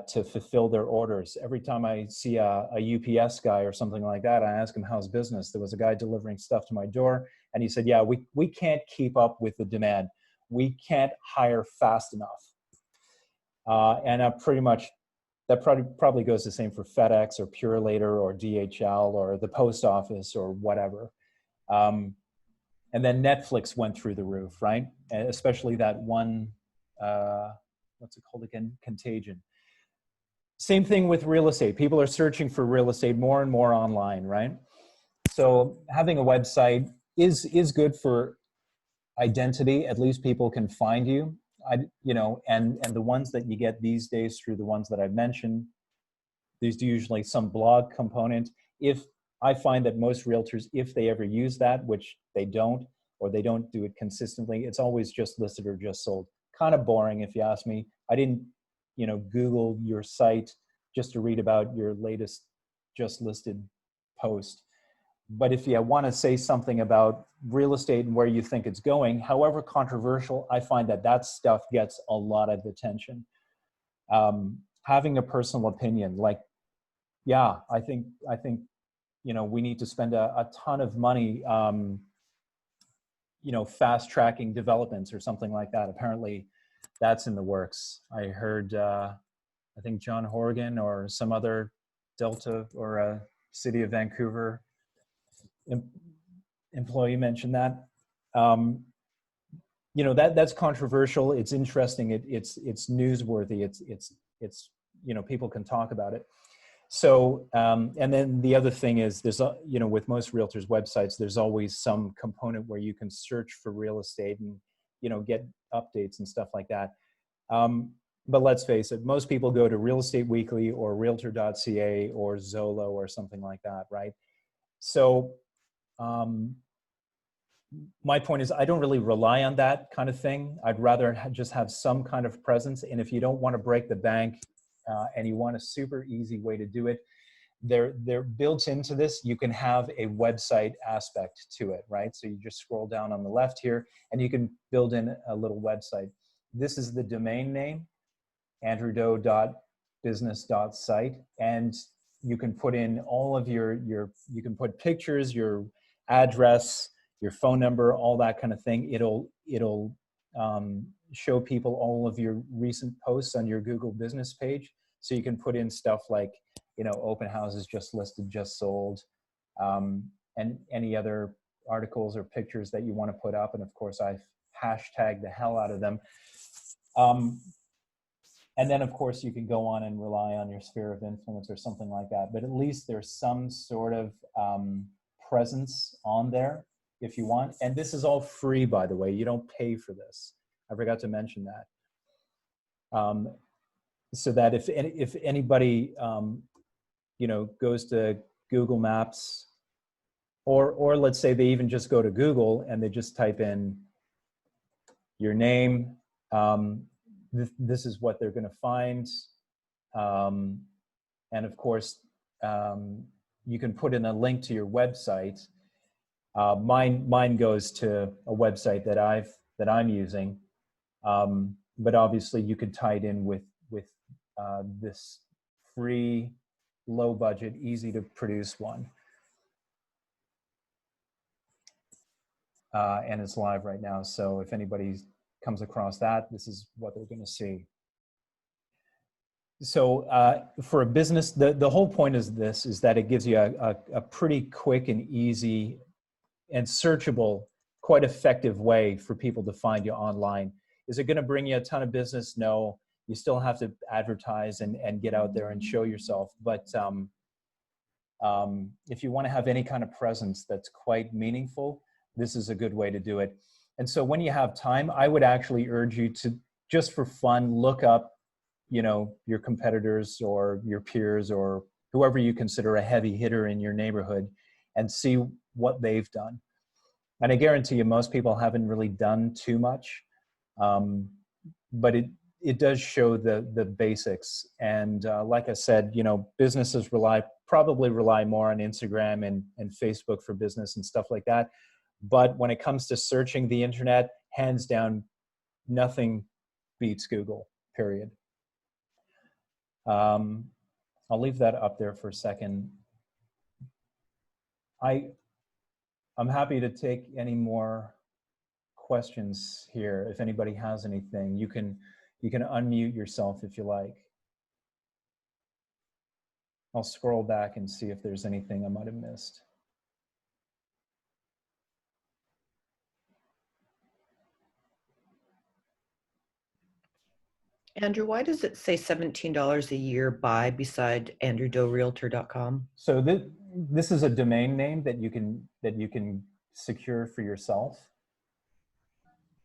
to fulfill their orders. Every time I see a UPS guy or something like that, I ask him how's business. There was a guy delivering stuff to my door, and he said, yeah, we can't keep up with the demand. We can't hire fast enough. And that probably goes the same for FedEx or Purelator or DHL or the post office or whatever. And then Netflix went through the roof, right? And especially that one, what's it called again? Contagion. Same thing with real estate. People are searching for real estate more and more online, right? So having a website is good for identity. At least people can find you. You know, and the ones that you get these days through the ones that I've mentioned, there's usually some blog component. If I find that most realtors, if they ever use that, which they don't, or they don't do it consistently, it's always just listed or just sold. Kind of boring, if you ask me. I didn't, you know, Google your site just to read about your latest just listed post. But if you want to say something about real estate and where you think it's going, however controversial, I find that stuff gets a lot of attention. Having a personal opinion, like, yeah, I think, you know, we need to spend a ton of money, you know, fast tracking developments or something like that. Apparently that's in the works. I heard, I think John Horgan or some other Delta or City of Vancouver employee mentioned that. You know, that's controversial. It's interesting. It's newsworthy. It's you know, people can talk about it. So, and then the other thing is there's, you know, with most realtors websites, there's always some component where you can search for real estate and, you know, get updates and stuff like that. But let's face it, most people go to Real Estate Weekly or Realtor.ca or Zillow or something like that, right? So my point is I don't really rely on that kind of thing. I'd rather just have some kind of presence. And if you don't want to break the bank and you want a super easy way to do it, they're built into this. You can have a website aspect to it, right? So you just scroll down on the left here and you can build in a little website. This is the domain name, andrewdo.business.site, and you can put in all of you can put pictures, your address, your phone number, all that kind of thing. It'll show people all of your recent posts on your Google business page. So you can put in stuff like, you know, open houses, just listed, just sold, and any other articles or pictures that you want to put up. And of course, I've hashtagged the hell out of them. And then, of course, you can go on and rely on your sphere of influence or something like that. But at least there's some sort of presence on there if you want. And this is all free, by the way. You don't pay for this. I forgot to mention that. So that if anybody, you know, goes to Google Maps, or let's say they even just go to Google and they just type in your name, this is what they're going to find. And of course, you can put in a link to your website. Mine goes to a website that I'm using. But obviously you could tie it in with this free, low budget, easy to produce one. And it's live right now. So if anybody comes across that, this is what they're going to see. So for a business, the whole point is that it gives you a pretty quick and easy and searchable, quite effective way for people to find you online. Is it going to bring you a ton of business? No. You still have to advertise and get out there and show yourself. But if you want to have any kind of presence that's quite meaningful, this is a good way to do it. And so when you have time, I would actually urge you to, just for fun, look up, you know, your competitors or your peers or whoever you consider a heavy hitter in your neighborhood and see what they've done. And I guarantee you, most people haven't really done too much, but it does show the basics. And like I said, you know, businesses probably rely more on Instagram and Facebook for business and stuff like that. But when it comes to searching the internet, hands down, nothing beats Google, period. I'll leave that up there for a second. I'm happy to take any more questions here. If anybody has anything, you can unmute yourself if you like. I'll scroll back and see if there's anything I might have missed. Andrew, why does it say $17 a year buy beside andrewdoerealtor.com? So this is a domain name that you can secure for yourself.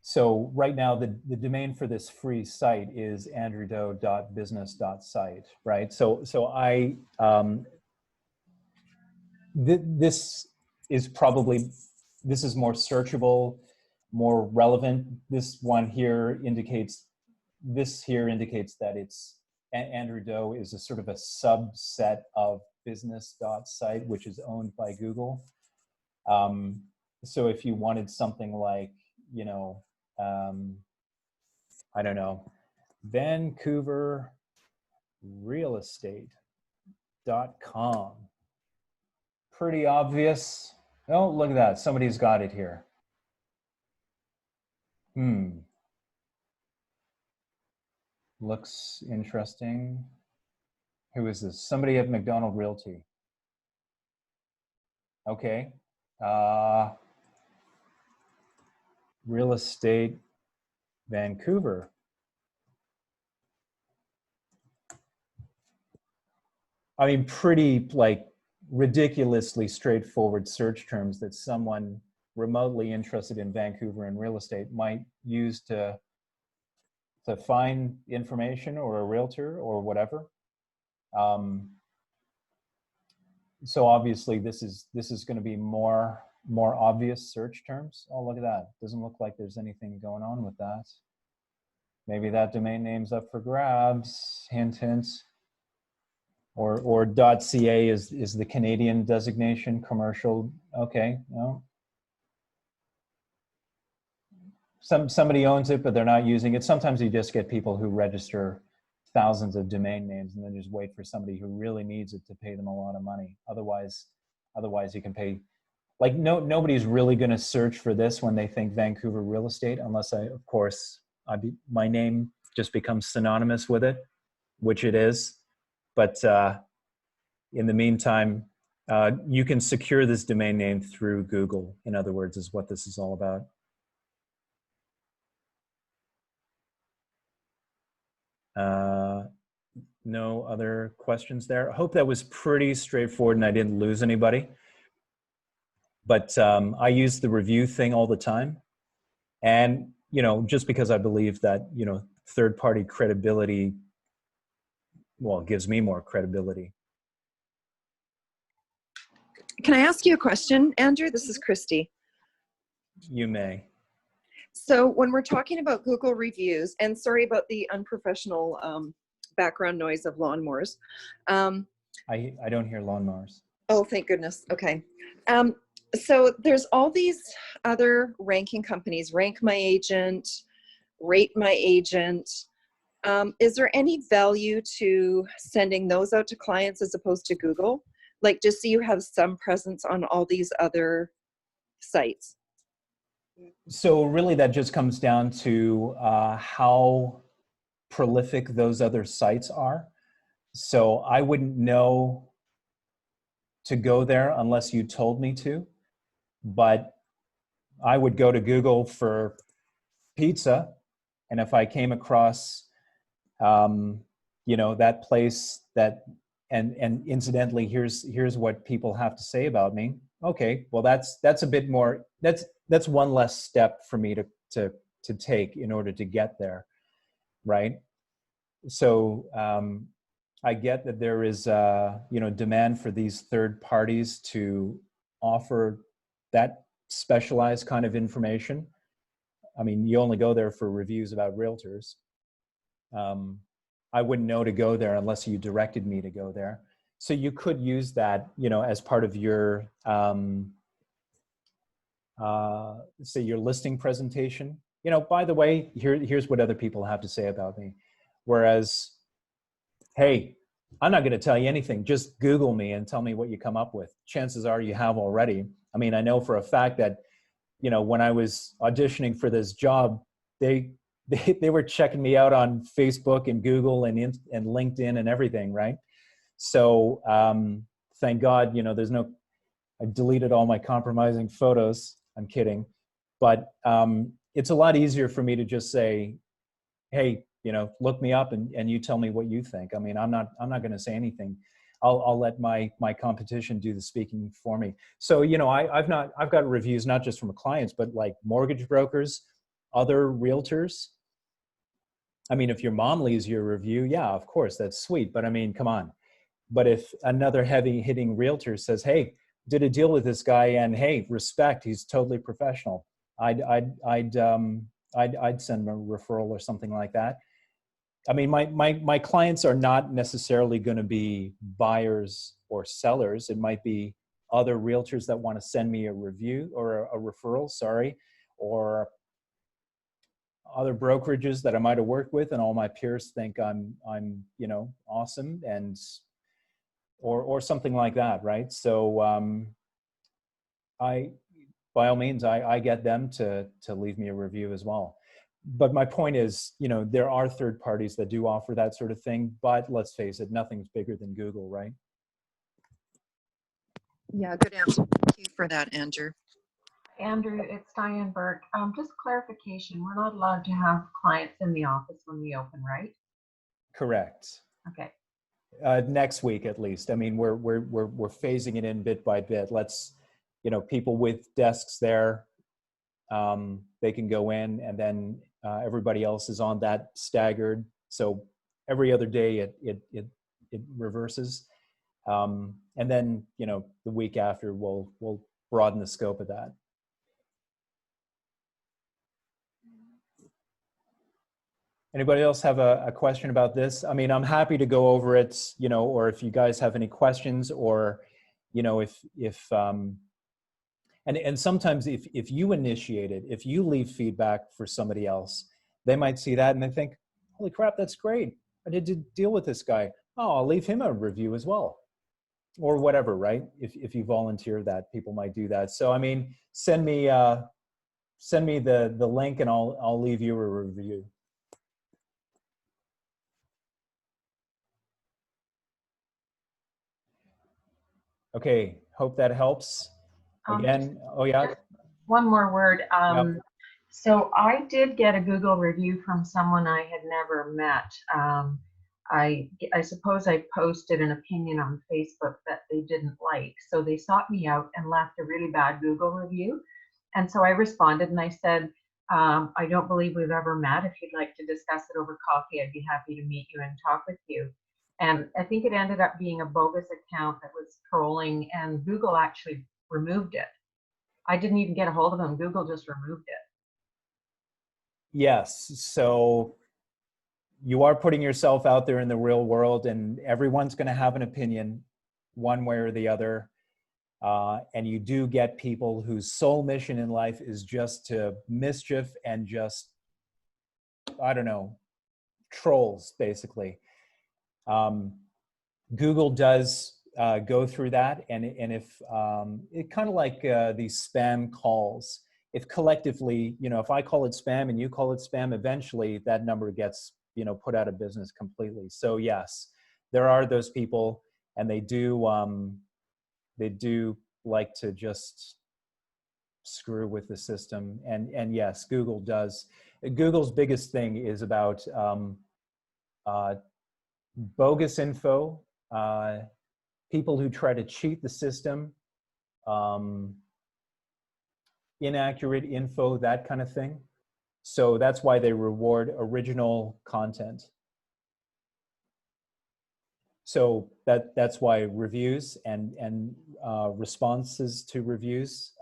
So right now, the domain for this free site is andrewdoe.business.site, right? So this is more searchable, more relevant. This here indicates that it's Andrew Doe is a sort of a subset of business.site, which is owned by Google. So if you wanted something like, you know, I don't know, Vancouver real estate.com. Pretty obvious. Oh, look at that. Somebody's got it here. Looks interesting. Who is this? Somebody at McDonald Realty. Okay. Real estate Vancouver. I mean, pretty like ridiculously straightforward search terms that someone remotely interested in Vancouver and real estate might use to find information or a realtor or whatever. So obviously this is going to be more obvious search terms. Oh, look at that. Doesn't look like there's anything going on with that. Maybe that domain name's up for grabs. Hint, hint. Or .ca is the Canadian designation, commercial. Okay, no. Somebody owns it, but they're not using it. Sometimes you just get people who register thousands of domain names and then just wait for somebody who really needs it to pay them a lot of money. Otherwise you can pay. Like nobody's really going to search for this when they think Vancouver real estate, unless my name just becomes synonymous with it, which it is. But in the meantime, you can secure this domain name through Google. In other words, is what this is all about. No other questions there. I hope that was pretty straightforward and I didn't lose anybody. But I use the review thing all the time. And, you know, just because I believe that, you know, third-party credibility, well, gives me more credibility. Can I ask you a question, Andrew? This is Christy. You may. So when we're talking about Google reviews, and sorry about the unprofessional background noise of lawnmowers. I don't hear lawnmowers. Oh, thank goodness. Okay. So there's all these other ranking companies, Rank My Agent, Rate My Agent. Is there any value to sending those out to clients as opposed to Google? Like, just so you have some presence on all these other sites. So really that just comes down to how prolific those other sites are. So I wouldn't know to go there unless you told me to, but I would go to Google for pizza And if I came across, you know, that place that, and incidentally, here's what people have to say about me. Okay, well, that's a bit more, that's one less step for me to take in order to get there, right? So I get that there is, you know, demand for these third parties to offer that specialized kind of information. I mean, you only go there for reviews about realtors. I wouldn't know to go there unless you directed me to go there. So you could use that, you know, as part of your, say, your listing presentation. You know, by the way, here's what other people have to say about me. Whereas, hey, I'm not going to tell you anything. Just Google me and tell me what you come up with. Chances are you have already. I mean, I know for a fact that, you know, when I was auditioning for this job, they were checking me out on Facebook and Google and LinkedIn and everything, right? So thank God, you know, I deleted all my compromising photos. I'm kidding. But it's a lot easier for me to just say, hey, you know, look me up and you tell me what you think. I mean, I'm not going to say anything. I'll let my competition do the speaking for me. So, you know, I've got reviews, not just from clients, but like mortgage brokers, other realtors. I mean, if your mom leaves you a review, yeah, of course, that's sweet. But I mean, come on. But if another heavy hitting realtor says, hey, did a deal with this guy and hey, respect, he's totally professional, I'd send him a referral or something like that. I mean, my clients are not necessarily going to be buyers or sellers. It might be other realtors that want to send me a review or a referral, sorry, or other brokerages that I might have worked with, and all my peers think I'm you know, awesome, and or something like that, right? So I, by all means, I get them to leave me a review as well. But my point is, you know, there are third parties that do offer that sort of thing, but let's face it, nothing's bigger than Google, right? Yeah, good answer. Thank you for that, Andrew. Andrew, it's Diane Burke. Just clarification, we're not allowed to have clients in the office when we open, right? Correct. Okay. Next week, at least. I mean, we're phasing it in bit by bit. Let's, you know, people with desks there, they can go in, and then everybody else is on that staggered. So every other day it reverses, and then, you know, the week after we'll broaden the scope of that. Anybody else have a question about this? I mean, I'm happy to go over it, you know, or if you guys have any questions, or, you know, if and sometimes if you initiate it, if you leave feedback for somebody else, they might see that and they think, holy crap, that's great. I did to deal with this guy. Oh, I'll leave him a review as well, or whatever, right? If you volunteer that, people might do that. So, I mean, send me the link and I'll leave you a review. Okay, hope that helps. Again, oh yeah. One more word. Yep. So I did get a Google review from someone I had never met. I suppose I posted an opinion on Facebook that they didn't like. So they sought me out and left a really bad Google review. And so I responded and I said, I don't believe we've ever met. If you'd like to discuss it over coffee, I'd be happy to meet you and talk with you. And I think it ended up being a bogus account that was trolling, and Google actually removed it. I didn't even get a hold of them. Google just removed it. Yes, so you are putting yourself out there in the real world, and everyone's going to have an opinion one way or the other. And you do get people whose sole mission in life is just to mischief and just, I don't know, trolls, basically. Google does go through that, and if it kind of like these spam calls, if collectively, you know, if I call it spam and you call it spam, eventually that number gets, you know, put out of business completely. So yes, there are those people, and they do like to just screw with the system, and yes, Google does. Google's biggest thing is about bogus info, people who try to cheat the system, inaccurate info, that kind of thing. So that's why they reward original content. So that's why reviews and responses to reviews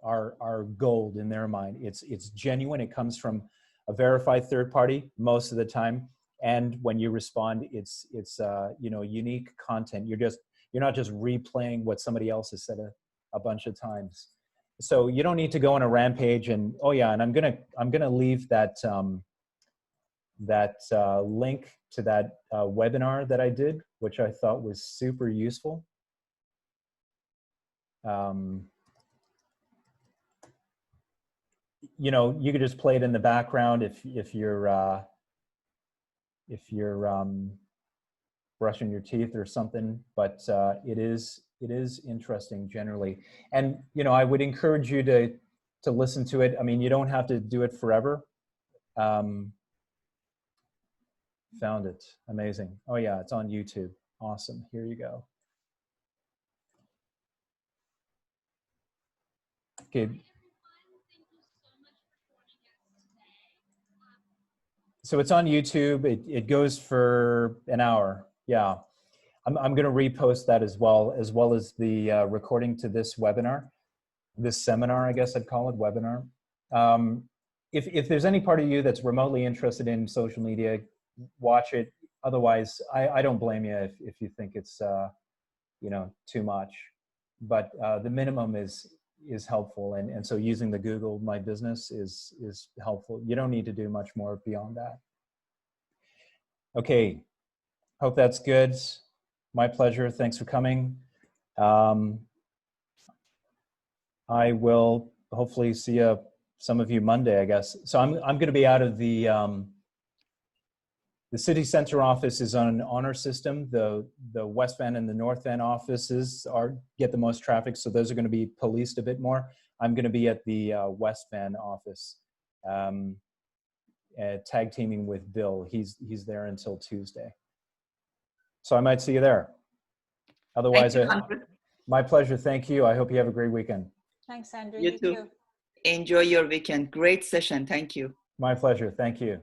are gold in their mind. It's genuine. It comes from a verified third party most of the time. And when you respond, it's unique content. You're not just replaying what somebody else has said a bunch of times. So you don't need to go on a rampage and, oh yeah, and I'm gonna leave that link to that webinar that I did, which I thought was super useful. You could just play it in the background if you're brushing your teeth or something, but it is interesting generally. And I would encourage you to listen to it. I mean, you don't have to do it forever. Found it. Amazing. Oh yeah, it's on YouTube. Awesome. Here you go. Okay. So it's on YouTube. It goes for an hour. Yeah. I'm going to repost that as well as the recording to this webinar, this seminar, I guess I'd call it, webinar. If there's any part of you that's remotely interested in social media, watch it. Otherwise, I don't blame you if you think it's too much. But the minimum is helpful, and so using the Google My Business is helpful. You don't need to do much more beyond that. Okay, hope that's good. My pleasure. Thanks for coming. I will hopefully see some of you Monday, I guess. So I'm going to be out of the city center office is on an honor system. The West Van and the North Van offices get the most traffic, so those are going to be policed a bit more. I'm going to be at the West Van office, tag teaming with Bill. He's there until Tuesday. So I might see you there. Otherwise, my pleasure. Thank you. I hope you have a great weekend. Thanks, Andrew. You too. Enjoy your weekend. Great session. Thank you. My pleasure. Thank you.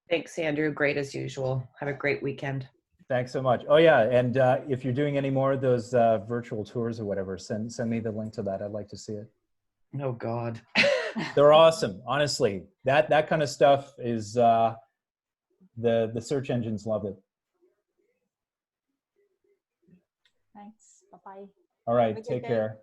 Thanks, Andrew. Great as usual. Have a great weekend. Thanks so much. Oh yeah, and if you're doing any more of those virtual tours or whatever, send me the link to that. I'd like to see it. Oh God. They're awesome. Honestly, that kind of stuff is the search engines love it. Thanks. Bye-bye. All right. Take care.